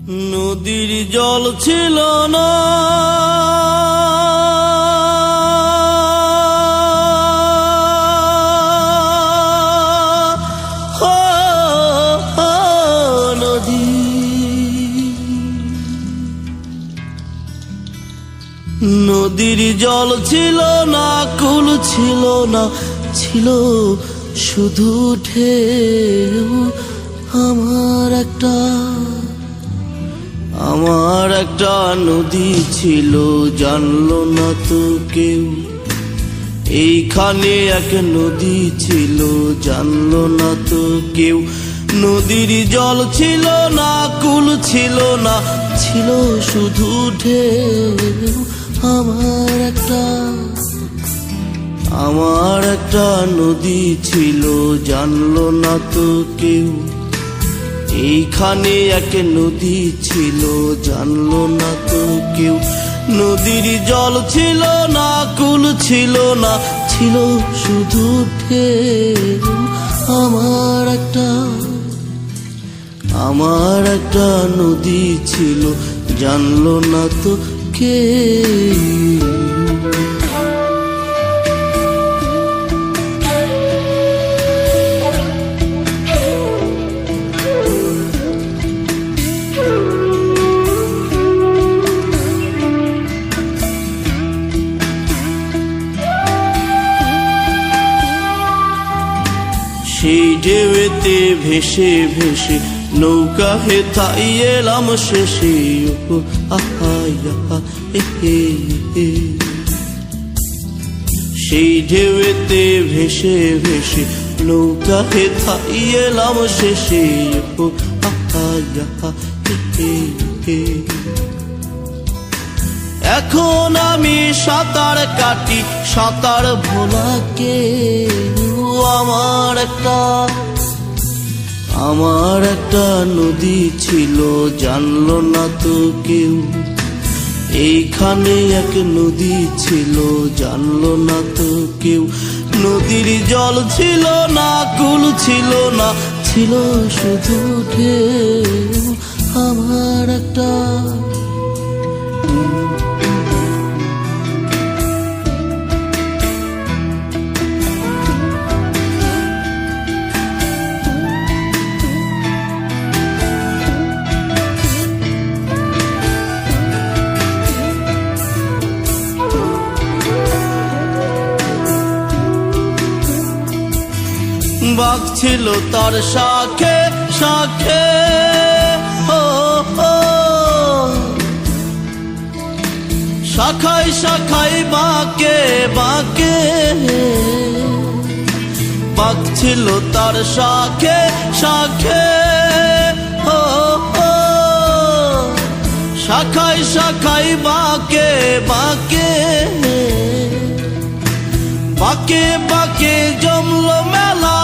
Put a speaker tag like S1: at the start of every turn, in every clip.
S1: নদীর জল ছিল না, নদীর জল ছিল না, কুল ছিল না, ছিল শুধু ঢেউ। আমার একটা নদী ছিল, জানলো না তো কেউ। এইখানে এক নদী ছিল, জানলো না তো কেউ। নদীর জল ছিল না, কুল ছিল না, ছিল শুধু ঢেউ। আমার একটা নদী ছিল, জানলো না তো কেউ। এইখানে এক নদী ছিল, জানলো না তো কেউ। নদীর জল ছিল না, কুল ছিল না, ছিল শুধু ঢেউ। আমার একটা নদী ছিল, জানলো না তো কেউ। সেই ঢেউতে ভেসে ভেসে নৌকা হেথাই এলাম শেষে। সেই ঢেউতে ভেসে ভেসে নৌকা হেথাই এলাম শেষে। এখন আমি সাঁতার কাটি, সাঁতার ভোলাকে। আমার একটা নদী ছিল, জানলো না তো কেউ। এইখানে এক নদী ছিল, জানলো না তো কেউ। নদীর জল ছিল না, কুল ছিল না, ছিল শুধু ঢেউ। আমার একটা বাঘ ছিল তার শাখে শাখে। শাখায় শাখায় বাঁকে বাঁকে। বাঘ ছিল তার শাখে শাখে। শাখায় শাখায় বাঁকে বাঁকে। বাঁকে বাঁকে জমলো মেলা,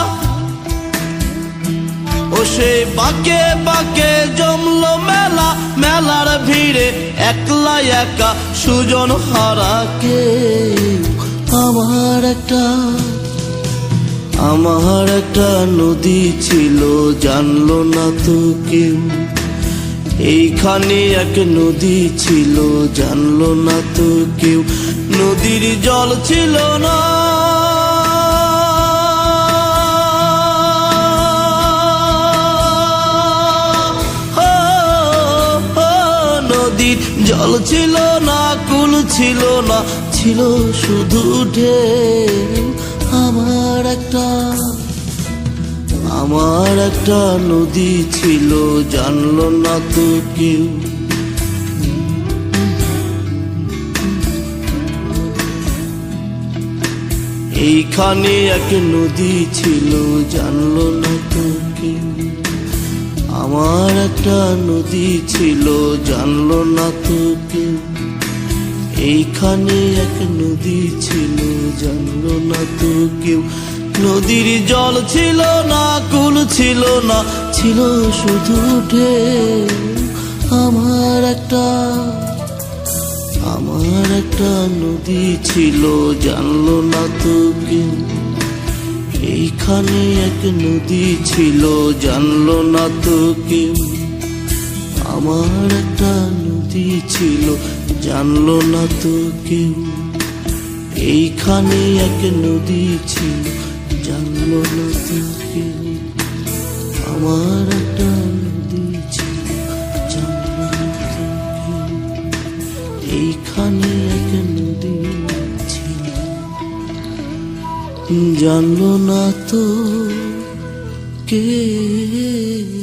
S1: ও সে বাঁকে বাঁকে জমলো মেলা। মেলার ভিড়ে একলা একা সুজন হারাকে। আমার একটা নদী ছিল, জানলো না তো কেউ। এইখানে এক নদী ছিল, জানলো না তো কেউ। নদীর জল ছিল না, নদীর জল ছিল না, কুল ছিল না, ছিল শুধু ঢেউ। আমার একটা নদী ছিল, জানলো না তো কেউ। এইখানে এক নদী ছিল, জানলো না তো কেউ। আমার একটা নদী ছিল, জানলো না তো কেউ। এইখানে এক নদী ছিল, জানলো না তো কেউ। নদীর জল ছিল না, কুল ছিল না, ছিল শুধু ঢেউ। আমার একটা নদী ছিল, জানলো না তো কেউ। এইখানে এক নদী ছিল, জানলো না তো কেউ। আমার একটা নদী ছিল, জানলো না তো কেউ। এইখানে এক নদী ছিল, জানলো না তো কেউ। আমার একটা নদী ছিল, জানলো না তো কেউ। এইখানে এক নদী ছিল, জানলো না তো কেউ।